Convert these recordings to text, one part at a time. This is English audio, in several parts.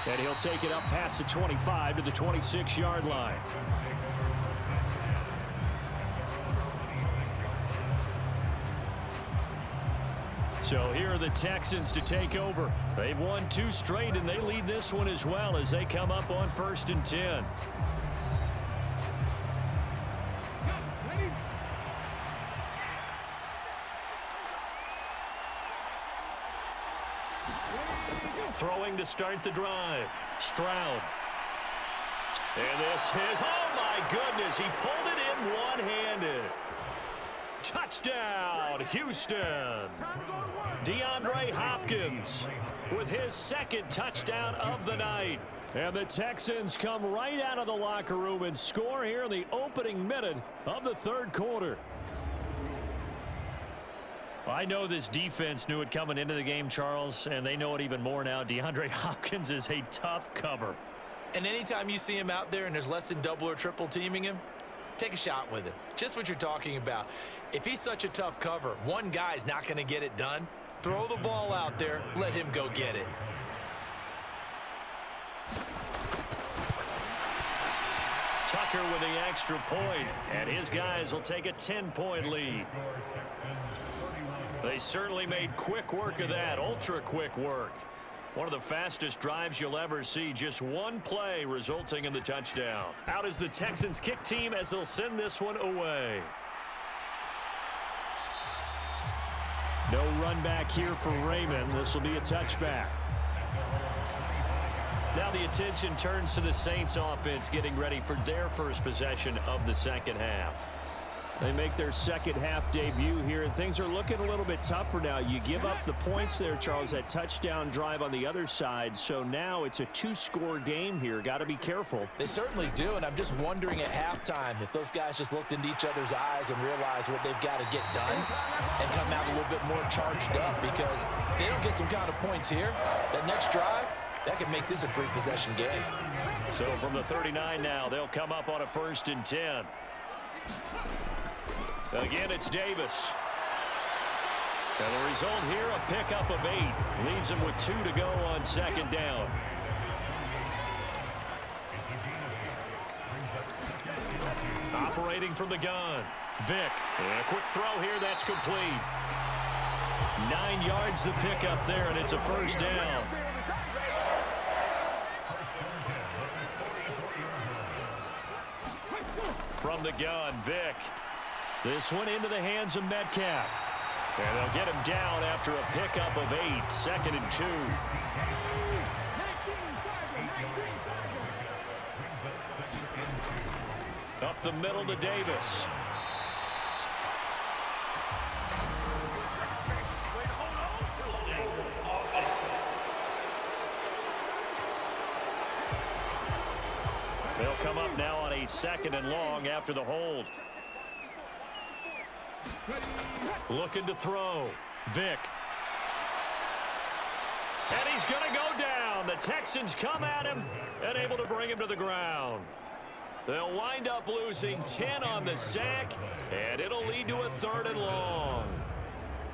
And he'll take it up past the 25 to the 26-yard line. So here are the Texans to take over. They've won 2 straight, and they lead this one as well as they come up on 1st and 10. Throwing to start the drive. Stroud. And this is, oh my goodness, he pulled it in one-handed. Touchdown, Houston. DeAndre Hopkins with his 2nd touchdown of the night. And the Texans come right out of the locker room and score here in the opening minute of the 3rd quarter. I know this defense knew it coming into the game, Charles, and they know it even more now. DeAndre Hopkins is a tough cover. And anytime you see him out there and there's less than double or triple teaming him, take a shot with him. Just what you're talking about. If he's such a tough cover, one guy's not going to get it done. Throw the ball out there. Let him go get it. Tucker with the extra point, and his guys will take a 10-point lead. They certainly made quick work of that, ultra-quick work. One of the fastest drives you'll ever see, just one play resulting in the touchdown. Out is the Texans kick team as they'll send this one away. No run back here for Raymond. This will be a touchback. Now the attention turns to the Saints offense getting ready for their first possession of the 2nd half. They make their 2nd half debut here, and things are looking a little bit tougher now. You give up the points there, Charles, that touchdown drive on the other side. So now it's a 2-score game here. Got to be careful. They certainly do, and I'm just wondering at halftime if those guys just looked into each other's eyes and realized what they've got to get done and come out a little bit more charged up, because if they don't get some kind of points here, that next drive, that could make this a 3-possession game. So from the 39 now, they'll come up on a 1st and 10. Again, it's Davis. And the result here, a pickup of 8. Leaves him with 2 to go on 2nd down. Operating from the gun. Vick. And a quick throw here, that's complete. 9 yards the pickup there, and it's a 1st down. From the gun, Vick. This one into the hands of Metcalf. And they'll get him down after a pickup of 8. 2nd and 2. Up the middle to Davis. They'll come up now on a 2nd and long after the hold. Looking to throw. Vick. And he's going to go down. The Texans come at him and able to bring him to the ground. They'll wind up losing 10 on the sack, and it'll lead to a 3rd and long.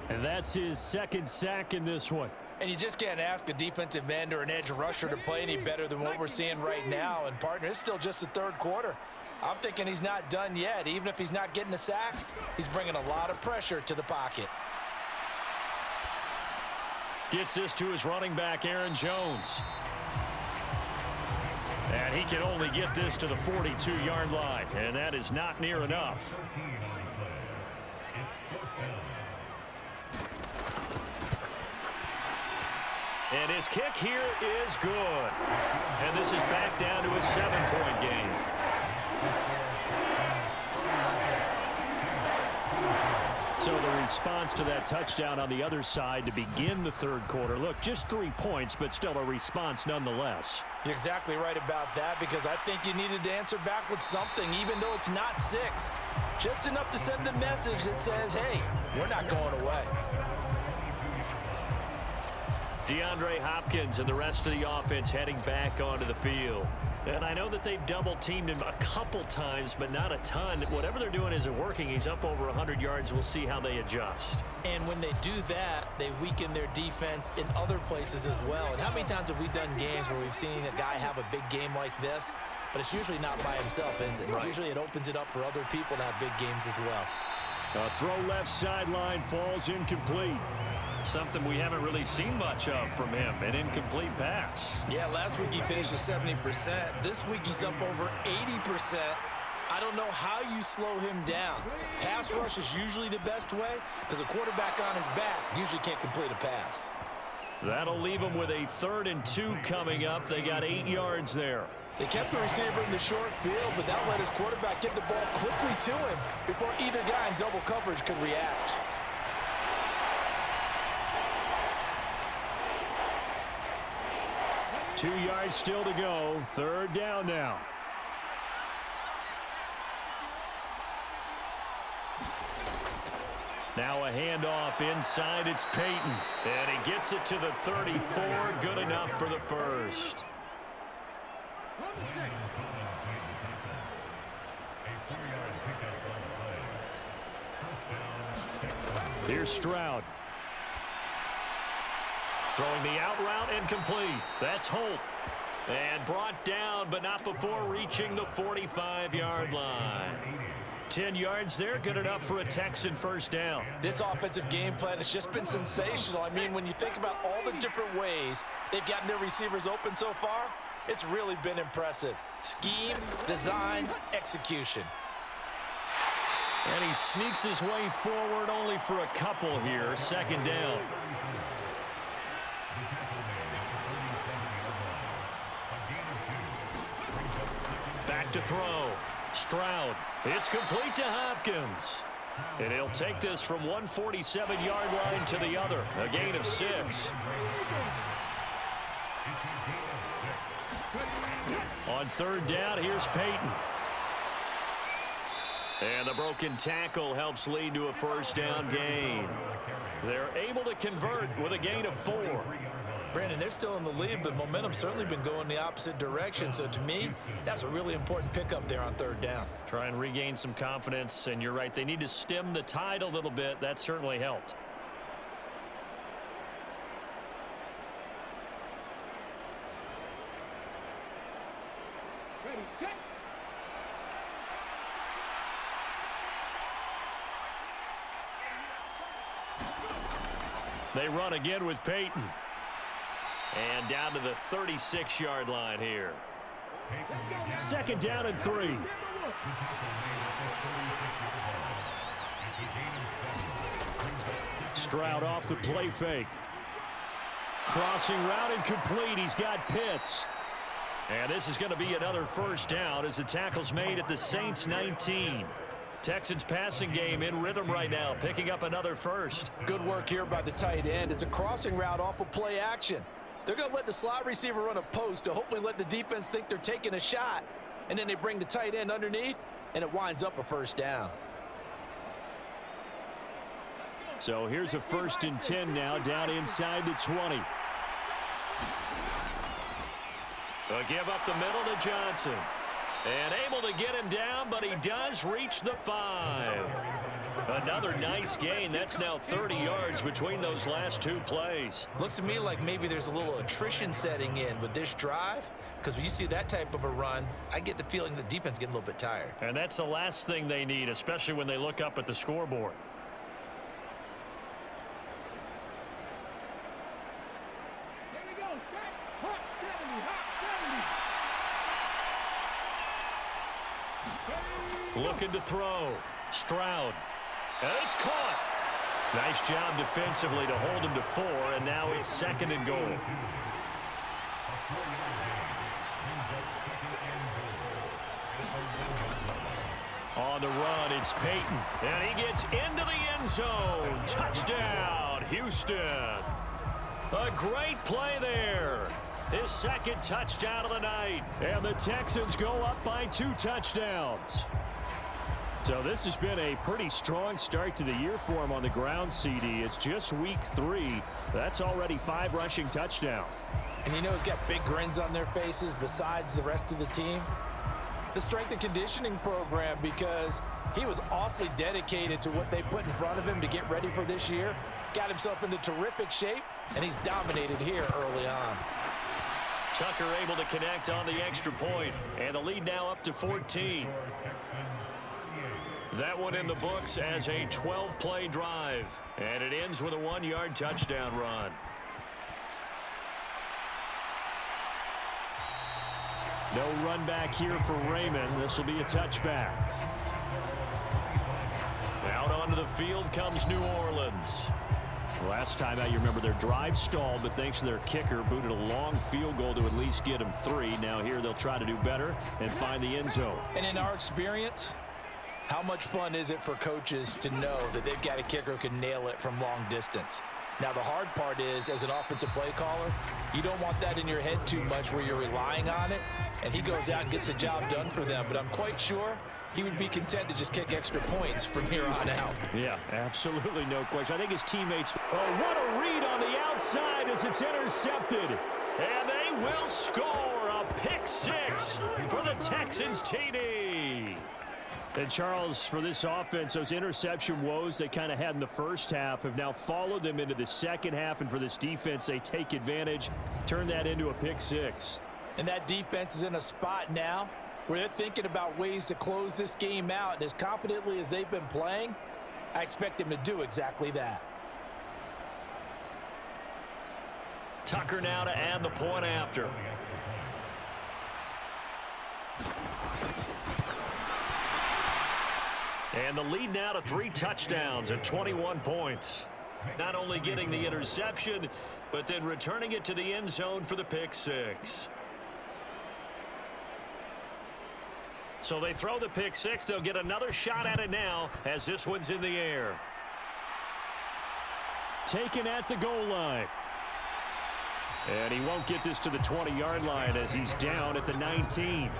And that's his 2nd sack in this one. And you just can't ask a defensive end or an edge rusher to play any better than what we're seeing right now. And, partner, it's still just the 3rd quarter. I'm thinking he's not done yet. Even if he's not getting a sack, he's bringing a lot of pressure to the pocket. Gets this to his running back, Aaron Jones. And he can only get this to the 42-yard line, and that is not near enough. And his kick here is good. And this is back down to a 7-point game. So the response to that touchdown on the other side to begin the 3rd quarter. Look, just 3 points, but still a response nonetheless. You're exactly right about that, because I think you needed to answer back with something, even though it's not 6. Just enough to send a message that says, hey, we're not going away. DeAndre Hopkins and the rest of the offense heading back onto the field. And I know that they've double-teamed him a couple times, but not a ton. Whatever they're doing isn't working. He's up over 100 yards. We'll see how they adjust. And when they do that, they weaken their defense in other places as well. And how many times have we done games where we've seen a guy have a big game like this, but it's usually not by himself, is it? Right. Usually it opens it up for other people to have big games as well. A throw left sideline falls incomplete. Something we haven't really seen much of from him, an incomplete pass. Yeah, last week he finished at 70%. This week he's up over 80%. I don't know how you slow him down. Pass rush is usually the best way because a quarterback on his back usually can't complete a pass. That'll leave him with a 3rd and 2 coming up. They got 8 yards there. They kept the receiver in the short field, but that let his quarterback get the ball quickly to him before either guy in double coverage could react. Two yards still to go. 3rd down now. Now a handoff inside. It's Peyton. And he gets it to the 34. Good enough for the first. Here's Stroud. Throwing the out route incomplete. That's Holt. And brought down, but not before reaching the 45-yard line. 10 yards there, good enough for a Texan first down. This offensive game plan has just been sensational. I mean, when you think about all the different ways they've gotten their receivers open so far, it's really been impressive. Scheme, design, execution. And he sneaks his way forward only for a couple here. 2nd down. Back to throw. Stroud. It's complete to Hopkins. And he'll take this from 147-yard line to the other. A gain of 6. On 3rd down, here's Peyton. And the broken tackle helps lead to a first down gain. They're able to convert with a gain of 4. Brandon, they're still in the lead, but momentum's certainly been going the opposite direction. So to me, that's a really important pickup there on 3rd down. Try and regain some confidence, and you're right. They need to stem the tide a little bit. That certainly helped. Ready, set. They run again with Peyton. And down to the 36-yard line here. 2nd down and 3. Stroud off the play fake. Crossing route incomplete. He's got Pitts. And this is going to be another first down as the tackle's made at the Saints 19. Texans passing game in rhythm right now, picking up another first. Good work here by the tight end. It's a crossing route off of play action. They're going to let the slot receiver run a post to hopefully let the defense think they're taking a shot. And then they bring the tight end underneath, and it winds up a first down. So here's a 1st and 10 now, down inside the 20. They'll give up the middle to Johnson. And able to get him down, but he does reach the 5. Another nice gain. That's now 30 yards between those last 2 plays. Looks to me like maybe there's a little attrition setting in with this drive, because when you see that type of a run, I get the feeling the defense getting a little bit tired. And that's the last thing they need, especially when they look up at the scoreboard. Here we go. Set. Hot 70. Hot 70. Looking to throw. Stroud. And it's caught. Nice job defensively to hold him to 4, and now it's 2nd and goal. On the run, it's Peyton. And he gets into the end zone. Touchdown, Houston. A great play there. His 2nd touchdown of the night. And the Texans go up by 2 touchdowns. So this has been a pretty strong start to the year for him on the ground, CD. It's just week 3. That's already 5 rushing touchdowns. And you know he's got big grins on their faces besides the rest of the team. The strength and conditioning program, because he was awfully dedicated to what they put in front of him to get ready for this year. Got himself into terrific shape, and he's dominated here early on. Tucker able to connect on the extra point, and the lead now up to 14. That one in the books as a 12-play drive, and it ends with a 1-yard touchdown run. No run back here for Raymond. This will be a touchback. Out onto the field comes New Orleans. Last time out, you remember their drive stalled, but thanks to their kicker, booted a long field goal to at least get them 3. Now here they'll try to do better and find the end zone. And in our experience, how much fun is it for coaches to know that they've got a kicker who can nail it from long distance? Now, the hard part is, as an offensive play caller, you don't want that in your head too much where you're relying on it, and he goes out and gets the job done for them. But I'm quite sure he would be content to just kick extra points from here on out. Yeah, absolutely no question. I think his teammates, oh, what a read on the outside as it's intercepted. And they will score a pick 6 for the Texans TD. And Charles, for this offense, those interception woes they kind of had in the first half have now followed them into the second half. And for this defense, they take advantage, turn that into a pick 6. And that defense is in a spot now where they're thinking about ways to close this game out. And as confidently as they've been playing, I expect them to do exactly that. Tucker now to add the point after. And the lead now to 3 touchdowns at 21 points. Not only getting the interception, but then returning it to the end zone for the pick 6. So they throw the pick 6. They'll get another shot at it now as this one's in the air. Taken at the goal line. And he won't get this to the 20-yard line as he's down at the 19.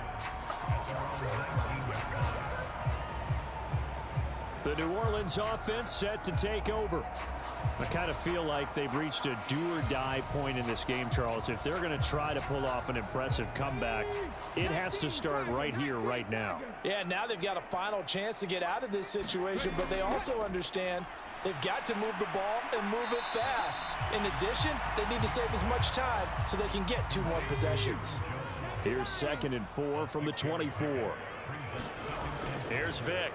The New Orleans offense set to take over. I kind of feel like they've reached a do-or-die point in this game, Charles. If they're going to try to pull off an impressive comeback, it has to start right here, right now. Yeah, now they've got a final chance to get out of this situation, but they also understand they've got to move the ball and move it fast. In addition, they need to save as much time so they can get 2 more possessions. Here's 2nd and 4 from the 24. Here's Vick.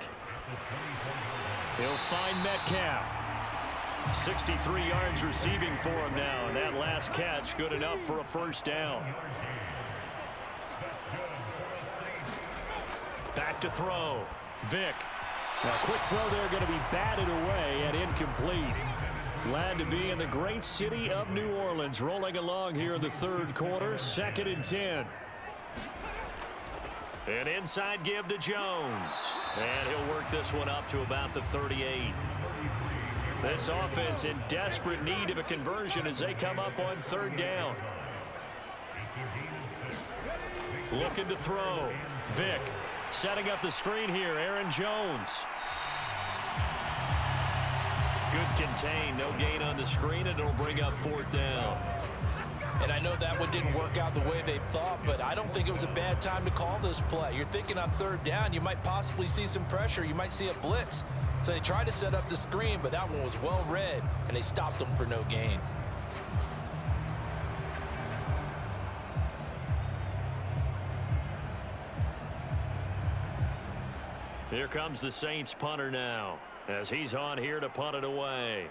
He'll find Metcalf. 63 yards receiving for him now, and that last catch good enough for a first down. Back to throw. Vick. Now, quick throw there going to be batted away and incomplete. Glad to be in the great city of New Orleans, rolling along here in the 3rd quarter. 2nd and 10. An inside give to Jones. And he'll work this one up to about the 38. This offense in desperate need of a conversion as they come up on 3rd down. Looking to throw. Vick setting up the screen here. Aaron Jones. Good contain. No gain on the screen, and it'll bring up 4th down. And I know that one didn't work out the way they thought, but I don't think it was a bad time to call this play. You're thinking on 3rd down, you might possibly see some pressure. You might see a blitz. So they tried to set up the screen, but that one was well read, and they stopped them for no gain. Here comes the Saints punter now, as he's on here to punt it away.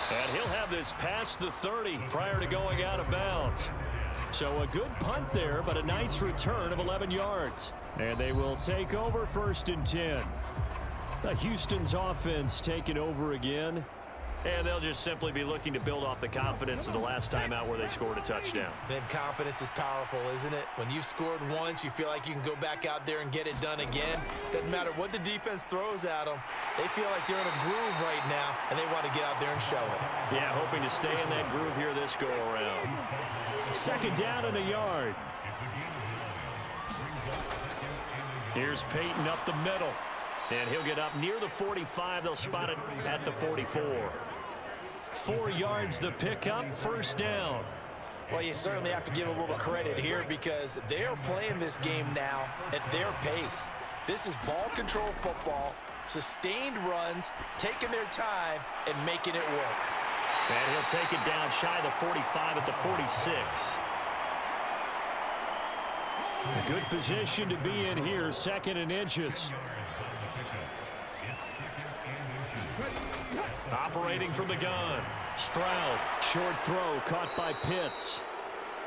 And he'll have this past the 30 prior to going out of bounds. So a good punt there, but a nice return of 11 yards. And they will take over 1st and 10. Houston's offense taking over again. And they'll just simply be looking to build off the confidence of the last time out where they scored a touchdown. Then confidence is powerful, isn't it? When you've scored once, you feel like you can go back out there and get it done again. Doesn't matter what the defense throws at them. They feel like they're in a groove right now, and they want to get out there and show it. Yeah, hoping to stay in that groove here this go-around. Second down and a yard. Here's Peyton up the middle. And he'll get up near the 45. They'll spot it at the 44. 4 yards the pickup, first down. Well, you certainly have to give a little credit here because they're playing this game now at their pace. This is ball control football, sustained runs, taking their time, and making it work. And he'll take it down shy of the 45 at the 46. A good position to be in here, second and inches. Operating from the gun. Stroud, short throw, caught by Pitts.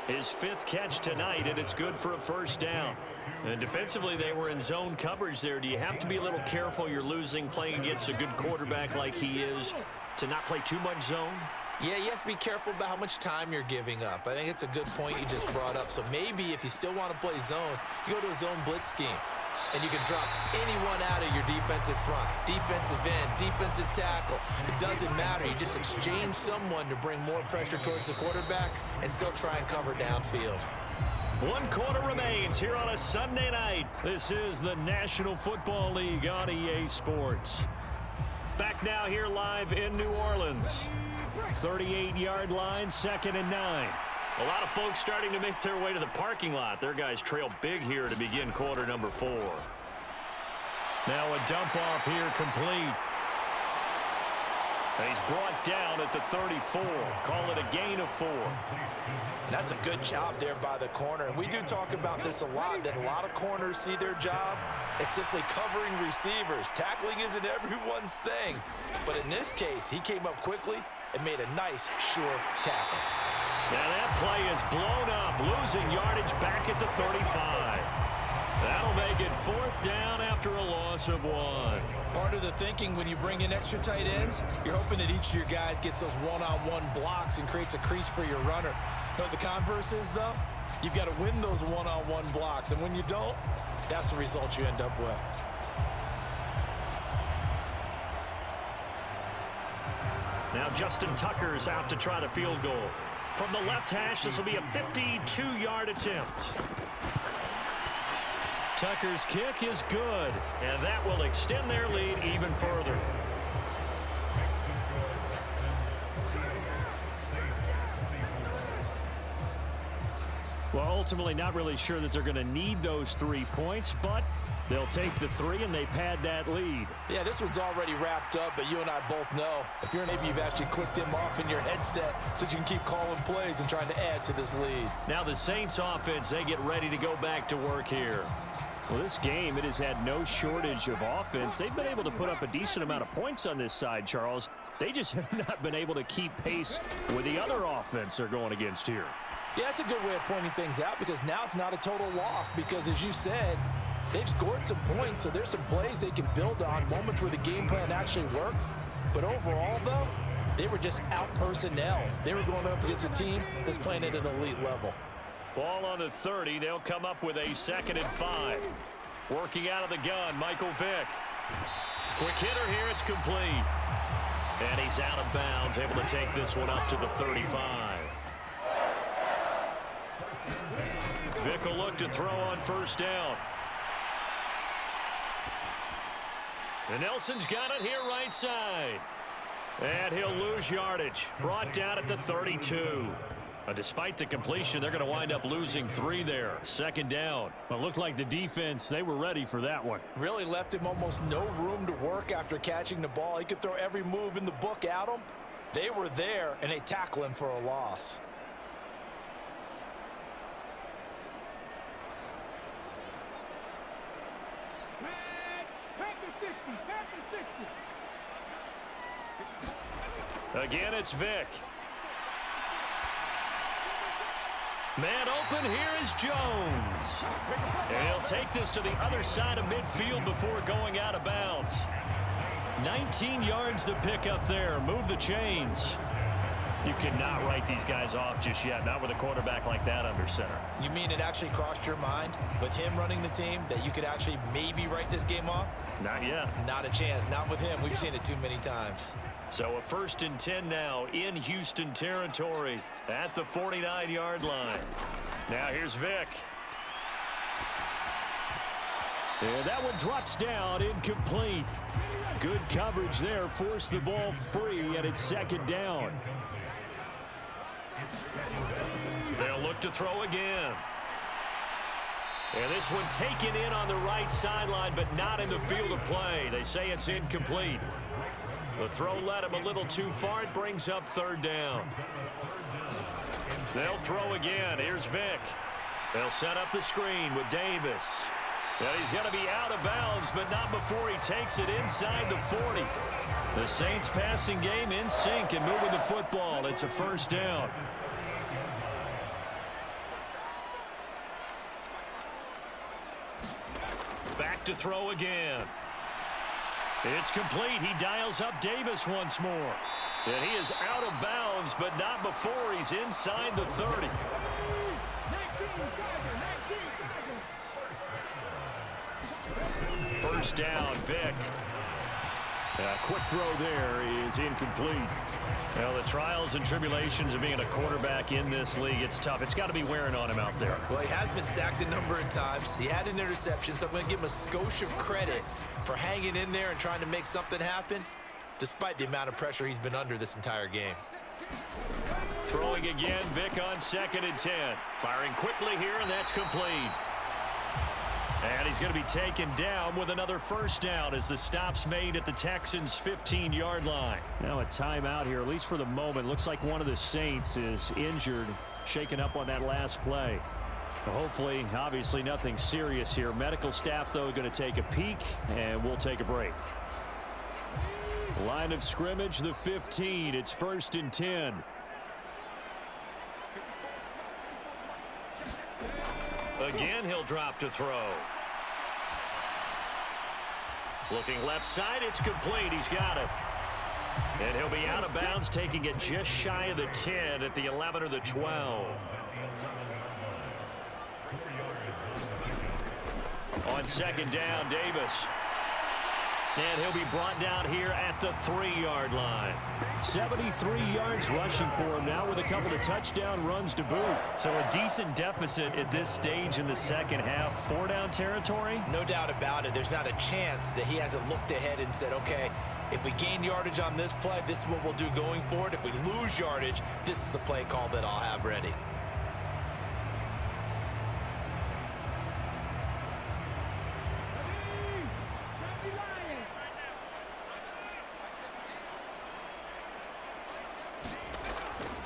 His 5th catch tonight, and it's good for a first down. And defensively, they were in zone coverage there. Do you have to be a little careful? You're losing, playing against a good quarterback like he is, to not play too much zone? Yeah, you have to be careful about how much time you're giving up. I think it's a good point you just brought up. So maybe if you still want to play zone, you go to a zone blitz scheme. And you can drop anyone out of your defensive front, defensive end, defensive tackle. It doesn't matter. You just exchange someone to bring more pressure towards the quarterback and still try and cover downfield. 1 quarter remains here on a Sunday night. This is the National Football League on EA Sports. Back now here live in New Orleans. 38-yard line, 2nd and 9. A lot of folks starting to make their way to the parking lot. Their guys trail big here to begin quarter number 4. Now a dump off here complete. And he's brought down at the 34. Call it a gain of 4. That's a good job there by the corner. And we do talk about this a lot, that a lot of corners see their job as simply covering receivers. Tackling isn't everyone's thing. But in this case, he came up quickly and made a nice, sure tackle. Now that play is blown up, losing yardage back at the 35. That'll make it 4th down after a loss of 1. Part of the thinking when you bring in extra tight ends, you're hoping that each of your guys gets those one-on-one blocks and creates a crease for your runner. You know what the converse is, though? You've got to win those one-on-one blocks, and when you don't, that's the result you end up with. Now Justin Tucker's out to try the field goal. From the left hash, this will be a 52-yard attempt. Tucker's kick is good, and that will extend their lead even further. Well, ultimately not really sure that they're going to need those 3 points, but they'll take the 3 and they pad that lead. Yeah, this one's already wrapped up, but you and I both know if maybe you've actually clicked him off in your headset so you can keep calling plays and trying to add to this lead. Now the Saints offense, they get ready to go back to work here. Well, this game, it has had no shortage of offense. They've been able to put up a decent amount of points on this side, Charles. They just have not been able to keep pace with the other offense they're going against here. Yeah, that's a good way of pointing things out because now it's not a total loss because, as you said, they've scored some points, so there's some plays they can build on, moments where the game plan actually worked. But overall, though, they were just out personnel. They were going up against a team that's playing at an elite level. Ball on the 30. They'll come up with a 2nd and 5. Working out of the gun, Michael Vick. Quick hitter here. It's complete. And he's out of bounds, able to take this one up to the 35. Vick will look to throw on first down. And Nelson's got it here right side. And he'll lose yardage. Brought down at the 32. Despite the completion, they're going to wind up losing 3 there. 2nd down. Well, it looked like the defense, they were ready for that one. Really left him almost no room to work after catching the ball. He could throw every move in the book at him. They were there, and they tackle him for a loss. Again, it's Vick. Man open, here is Jones. And he'll take this to the other side of midfield before going out of bounds. 19 yards to pick up there. Move the chains. You cannot write these guys off just yet, not with a quarterback like that under center. You mean it actually crossed your mind with him running the team that you could actually maybe write this game off? Not yet. Not a chance. Not with him. We've seen it too many times. So a 1st and 10 now in Houston territory at the 49-yard line. Now here's Vick. And that one drops down, incomplete. Good coverage there, forced the ball free, and it's 2nd down. They'll look to throw again. And this one taken in on the right sideline, but not in the field of play. They say it's incomplete. The throw led him a little too far. It brings up 3rd down. They'll throw again. Here's Vick. They'll set up the screen with Davis. And he's going to be out of bounds, but not before he takes it inside the 40. The Saints passing game in sync and moving the football. It's a 1st down. Back to throw again. It's complete. He dials up Davis once more. And he is out of bounds, but not before he's inside the 30. First down, Vick. A quick throw there is incomplete. Well, the trials and tribulations of being a quarterback in this league, it's tough. It's got to be wearing on him out there. Well, he has been sacked a number of times. He had an interception, so I'm going to give him a skosh of credit for hanging in there and trying to make something happen, despite the amount of pressure he's been under this entire game. Throwing again, Vick on 2nd and 10. Firing quickly here, and that's complete. And he's going to be taken down with another 1st down as the stop's made at the Texans' 15-yard line. Now a timeout here, at least for the moment. Looks like one of the Saints is injured, shaken up on that last play. Hopefully, obviously nothing serious here. Medical staff, though, going to take a peek, and we'll take a break. Line of scrimmage, the 15. It's 1st and 10. Again, he'll drop to throw. Looking left side, it's complete. He's got it. And he'll be out of bounds, taking it just shy of the 10 at the 11 or the 12. On 2nd down, Davis. And he'll be brought down here at the 3-yard line. 73 yards rushing for him now with a couple of touchdown runs to boot. So a decent deficit at this stage in the 2nd half. 4-down territory? No doubt about it. There's not a chance that he hasn't looked ahead and said, okay, if we gain yardage on this play, this is what we'll do going forward. If we lose yardage, this is the play call that I'll have ready.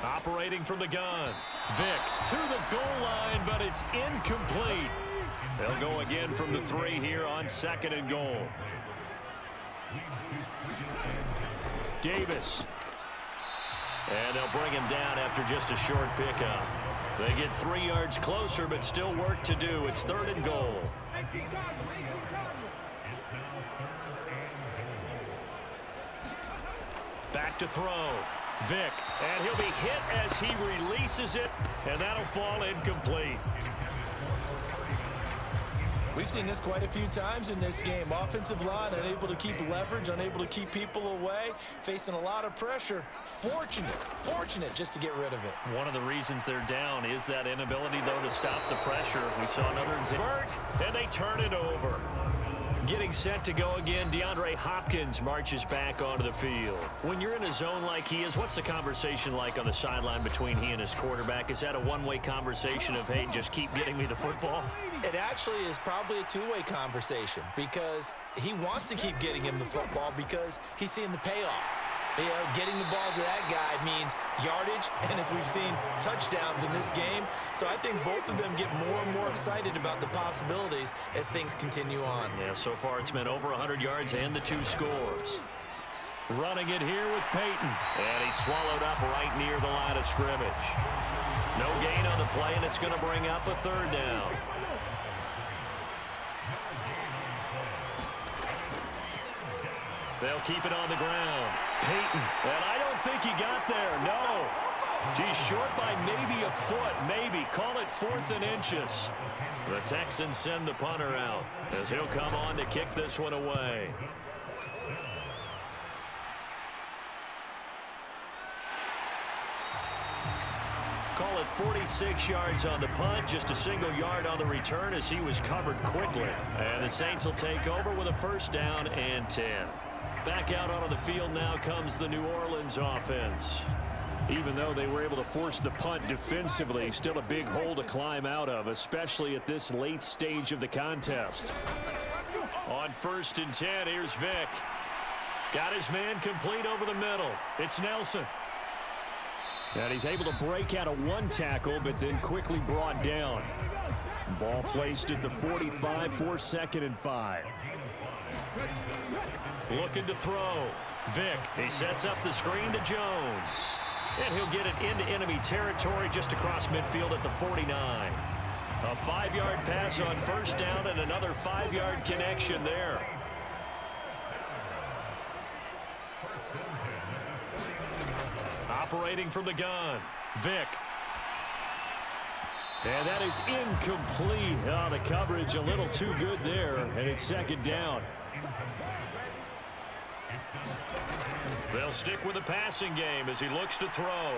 Operating from the gun. Vick to the goal line, but it's incomplete. They'll go again from the 3 here on 2nd and goal. Davis. And they'll bring him down after just a short pickup. They get 3 yards closer, but still work to do. It's 3rd and goal. Back to throw. Vick, and he'll be hit as he releases it, and that'll fall incomplete. We've seen this quite a few times in this game. Offensive line unable to keep leverage, unable to keep people away, facing a lot of pressure. Fortunate just to get rid of it. One of the reasons they're down is that inability, though, to stop the pressure. We saw another example, and they turn it over. Getting set to go again, DeAndre Hopkins marches back onto the field. When you're in a zone like he is, what's the conversation like on the sideline between he and his quarterback? Is that a one-way conversation of, hey, just keep getting me the football? It actually is probably a two-way conversation because he wants to keep getting him the football because he's seeing the payoff. You know, getting the ball to that guy means yardage, and as we've seen, touchdowns in this game. So I think both of them get more and more excited about the possibilities as things continue on. Yeah, so far it's been over 100 yards and the 2 scores. Running it here with Peyton. And he's swallowed up right near the line of scrimmage. No gain on the play, and it's going to bring up a 3rd down. They'll keep it on the ground. Peyton, and I don't think he got there, no. He's short by maybe a foot, maybe. Call it 4th and inches. The Texans send the punter out as he'll come on to kick this one away. Call it 46 yards on the punt, just a single yard on the return as he was covered quickly. And the Saints will take over with a 1st down and 10. Back out onto the field now comes the New Orleans offense. Even though they were able to force the punt defensively, still a big hole to climb out of, especially at this late stage of the contest. On 1st and 10, here's Vick. Got his man complete over the middle. It's Nelson. And he's able to break out of 1 tackle, but then quickly brought down. Ball placed at the 45 for 2nd and 5. Looking to throw. Vick, he sets up the screen to Jones. And he'll get it into enemy territory just across midfield at the 49. A 5-yard pass on 1st down and another 5-yard connection there. Operating from the gun, Vick. And that is incomplete. Oh, the coverage a little too good there, and it's 2nd down. They'll stick with the passing game as he looks to throw.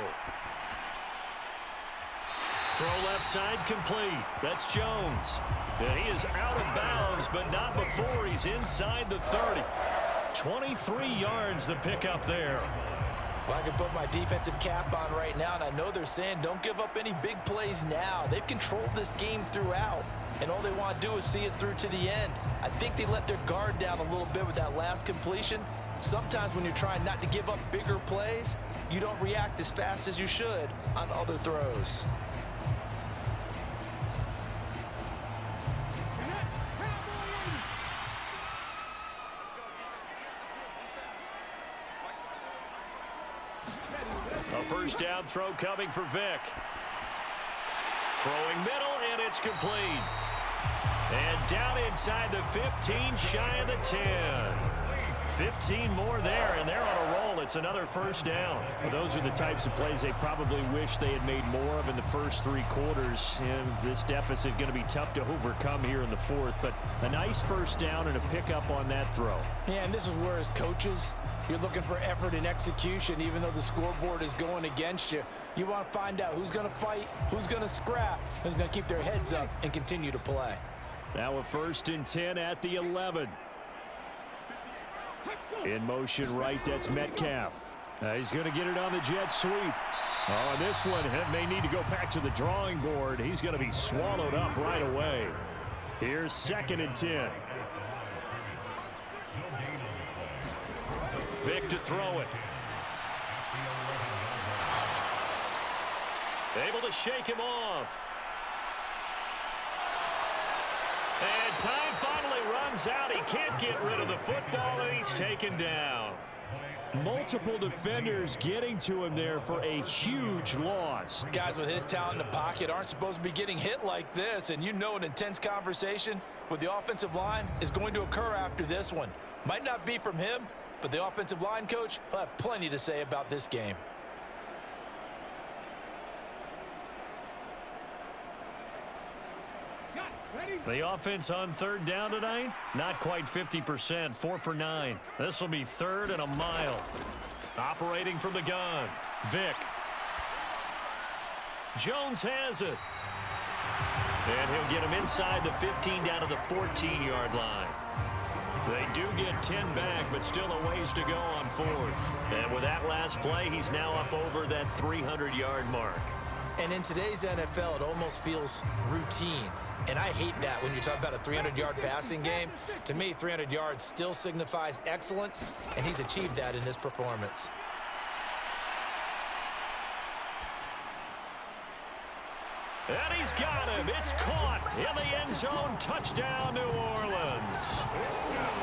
Throw left side complete. That's Jones. And he is out of bounds, but not before he's inside the 30. 23 yards the pickup there. Well, I can put my defensive cap on right now, and I know they're saying don't give up any big plays now. They've controlled this game throughout, and all they want to do is see it through to the end. I think they let their guard down a little bit with that last completion. Sometimes when you're trying not to give up bigger plays, you don't react as fast as you should on other throws. A 1st down throw coming for Vick. Throwing middle, and it's complete. And down inside the 15, shy of the 10. 15 more there, and they're on a roll. It's another 1st down. Well, those are the types of plays they probably wish they had made more of in the first 3 quarters. And this deficit going to be tough to overcome here in the 4th. But a nice 1st down and a pickup on that throw. Yeah, and this is where, as coaches, you're looking for effort and execution. Even though the scoreboard is going against you, you want to find out who's going to fight, who's going to scrap, who's going to keep their heads up and continue to play. Now a 1st and 10 at the 11. In motion right, that's Metcalf. He's going to get it on the jet sweep. Oh, and this one may need to go back to the drawing board. He's going to be swallowed up right away. Here's 2nd and 10. Vick to throw it. Able to shake him off. And time finally runs out. He can't get rid of the football, and he's taken down. Multiple defenders getting to him there for a huge loss. Guys with his talent in the pocket aren't supposed to be getting hit like this, and you know an intense conversation with the offensive line is going to occur after this one. Might not be from him, but the offensive line coach will have plenty to say about this game. The offense on 3rd down tonight, not quite 50%, 4 for 9. This will be 3rd and a mile. Operating from the gun, Vick. Jones has it. And he'll get him inside the 15 down to the 14-yard line. They do get 10 back, but still a ways to go on 4th. And with that last play, he's now up over that 300-yard mark. And in today's NFL, it almost feels routine. And I hate that when you talk about a 300-yard passing game. To me, 300 yards still signifies excellence, and he's achieved that in this performance. And he's got him. It's caught in the end zone. Touchdown, New Orleans.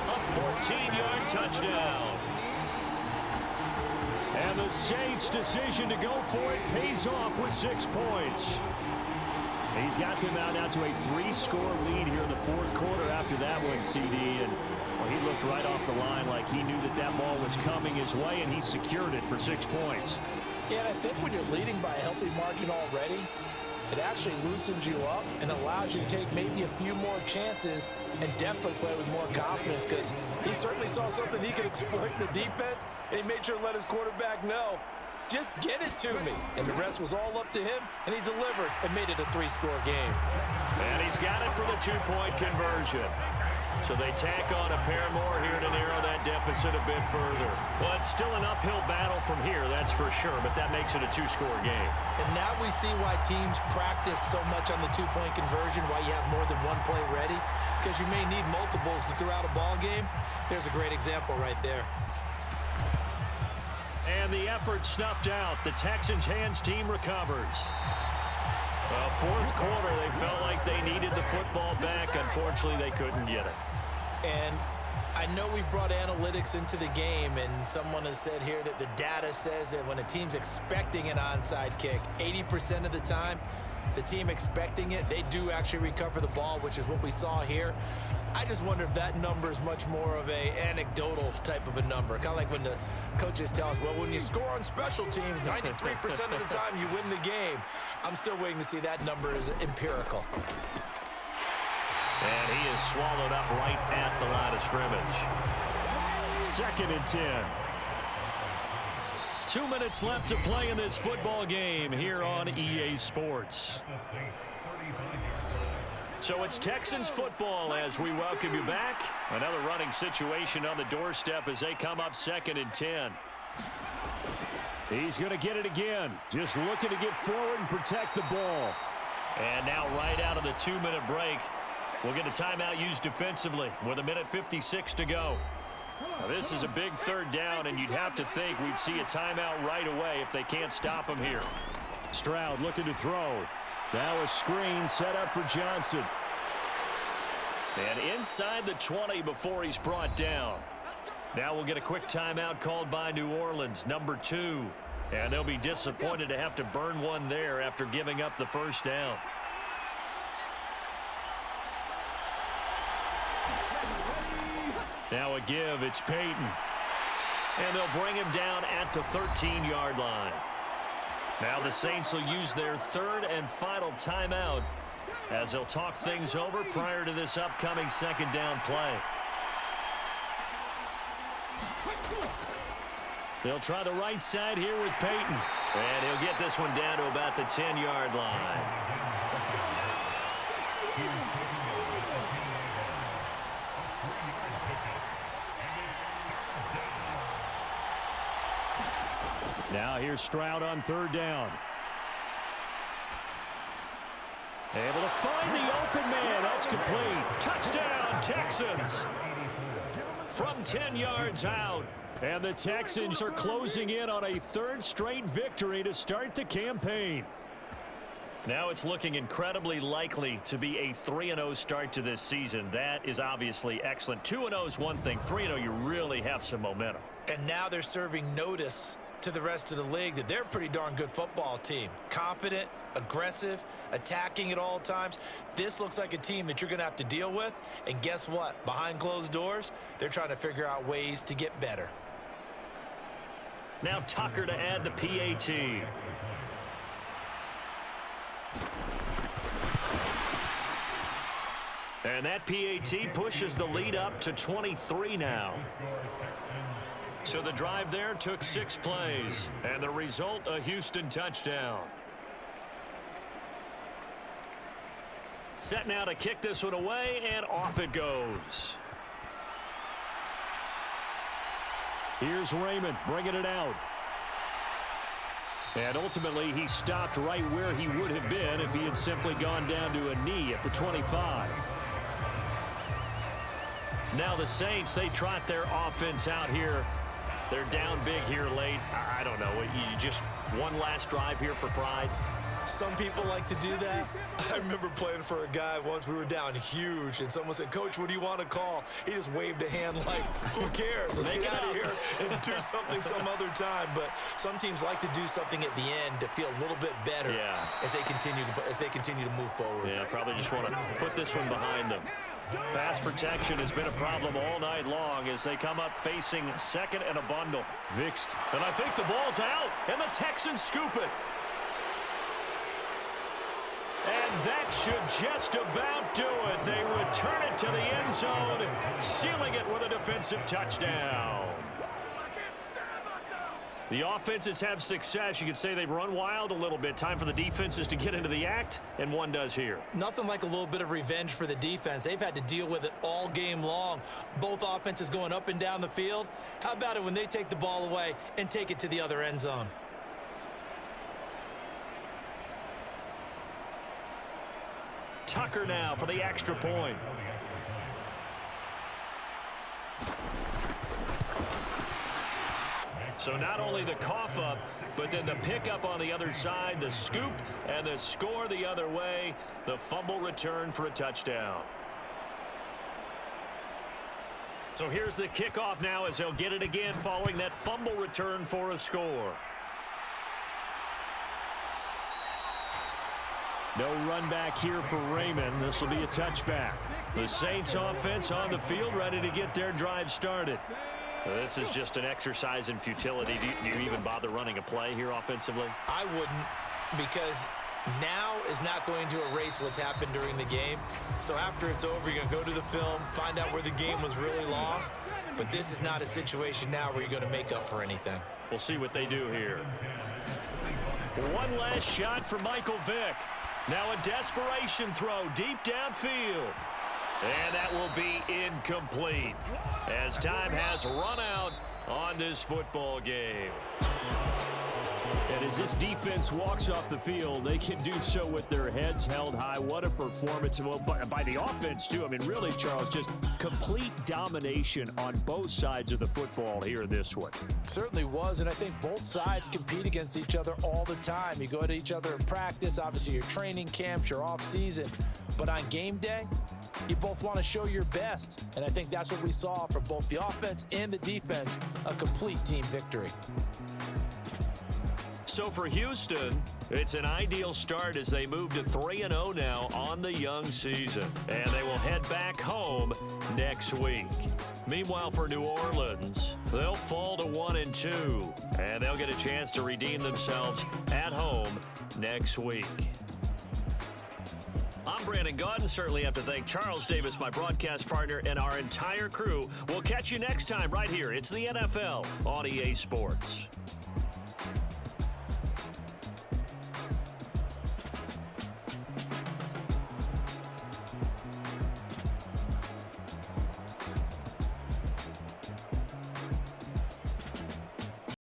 A 14-yard touchdown. And the Saints' decision to go for it pays off with 6 points. He's got them out now to a 3-score lead here in the fourth quarter after that one, CD. And well, he looked right off the line like he knew that that ball was coming his way, and he secured it for 6 points. Yeah, and I think when you're leading by a healthy margin already, it actually loosens you up and allows you to take maybe a few more chances and definitely play with more confidence, because he certainly saw something he could exploit in the defense, and he made sure to let his quarterback know, just get it to me. And the rest was all up to him, and he delivered and made it a 3-score game. And he's got it for the 2-point conversion. So they tack on a pair more here to narrow that deficit a bit further. Well, it's still an uphill battle from here, that's for sure, but that makes it a 2-score game. And now we see why teams practice so much on the 2-point conversion, why you have more than one play ready, because you may need multiples throughout a ball game. There's a great example right there. And the effort snuffed out. The Texans' hands team recovers. Well, fourth quarter, they felt like they needed the football back. Unfortunately, they couldn't get it. And I know we brought analytics into the game, and someone has said here that the data says that when a team's expecting an onside kick, 80% of the time, the team expecting it, they do actually recover the ball, which is what we saw here. I just wonder if that number is much more of a anecdotal type of a number. Kind of like when the coaches tell us, well, when you score on special teams, 93% of the time you win the game. I'm still waiting to see that number is empirical. And he is swallowed up right at the line of scrimmage. 2nd and 10. 2 minutes left to play in this football game here on EA Sports. So it's Texans football as we welcome you back. Another running situation on the doorstep as they come up 2nd and 10. He's going to get it again. Just looking to get forward and protect the ball. And now right out of the 2-minute break, we'll get a timeout used defensively with 1:56 to go. Now this is a big 3rd down, and you'd have to think we'd see a timeout right away if they can't stop him here. Stroud looking to throw. Now a screen set up for Johnson. And inside the 20 before he's brought down. Now we'll get a quick timeout called by New Orleans, number 2. And they'll be disappointed to have to burn one there after giving up the 1st down. Now a give, it's Peyton. And they'll bring him down at the 13-yard line. Now the Saints will use their 3rd and final timeout as they'll talk things over prior to this upcoming 2nd down play. They'll try the right side here with Peyton. And he'll get this one down to about the 10-yard line. Now here's Stroud on 3rd down. Able to find the open man. That's complete. Touchdown, Texans. From 10 yards out. And the Texans are closing in on a 3rd straight victory to start the campaign. Now it's looking incredibly likely to be a 3-0 start to this season. That is obviously excellent. 2-0 is one thing. 3-0, you really have some momentum. And now they're serving notice to the rest of the league that they're a pretty darn good football team. Confident, aggressive, attacking at all times. This looks like a team that you're going to have to deal with. And guess what? Behind closed doors, they're trying to figure out ways to get better. Now Tucker to add the PAT. And that PAT pushes the lead up to 23 now. So the drive there took 6 plays. And the result, a Houston touchdown. Set now to kick this one away, and off it goes. Here's Raymond bringing it out. And ultimately, he stopped right where he would have been if he had simply gone down to a knee at the 25. Now the Saints, they trot their offense out here. They're down big here late. I don't know. You just one last drive here for pride. Some people like to do that. I remember playing for a guy once. We were down huge, and someone said, "Coach, what do you want to call?" He just waved a hand like, "Who cares? Let's get out of here and do something some other time." But some teams like to do something at the end to feel a little bit better as they continue to move forward. Yeah, probably just want to put this one behind them. Pass protection has been a problem all night long as they come up facing second and a bundle. Vicks, and I think the ball's out, and the Texans scoop it. And that should just about do it. They return it to the end zone, sealing it with a defensive touchdown. The offenses have success. You could say they've run wild a little bit. Time for the defenses to get into the act, and one does here. Nothing like a little bit of revenge for the defense. They've had to deal with it all game long. Both offenses going up and down the field. How about it when they take the ball away and take it to the other end zone? Tucker now for the extra point. So not only the cough up, but then the pickup on the other side, the scoop, and the score the other way. The fumble return for a touchdown. So here's the kickoff now as they'll get it again following that fumble return for a score. No run back here for Raymond. This will be a touchback. The Saints offense on the field ready to get their drive started. This is just an exercise in futility. Do you even bother running a play here offensively? I wouldn't, because now is not going to erase what's happened during the game. So after it's over, you're going to go to the film, find out where the game was really lost. But this is not a situation now where you're going to make up for anything. We'll see what they do here. One last shot for Michael Vick. Now a desperation throw deep downfield. And that will be incomplete as time has run out on this football game. And as this defense walks off the field, they can do so with their heads held high. What a performance by the offense, too. I mean, really, Charles, just complete domination on both sides of the football here in this one. Certainly was, and I think both sides compete against each other all the time. You go to each other in practice, obviously your training camps, your off-season. But on game day, you both want to show your best, and I think that's what we saw from both the offense and the defense, a complete team victory. So for Houston, it's an ideal start as they move to 3-0 now on the young season, and they will head back home next week. Meanwhile, for New Orleans, they'll fall to 1-2, and they'll get a chance to redeem themselves at home next week. I'm Brandon Gaudin. Certainly have to thank Charles Davis, my broadcast partner, and our entire crew. We'll catch you next time right here. It's the NFL on EA Sports.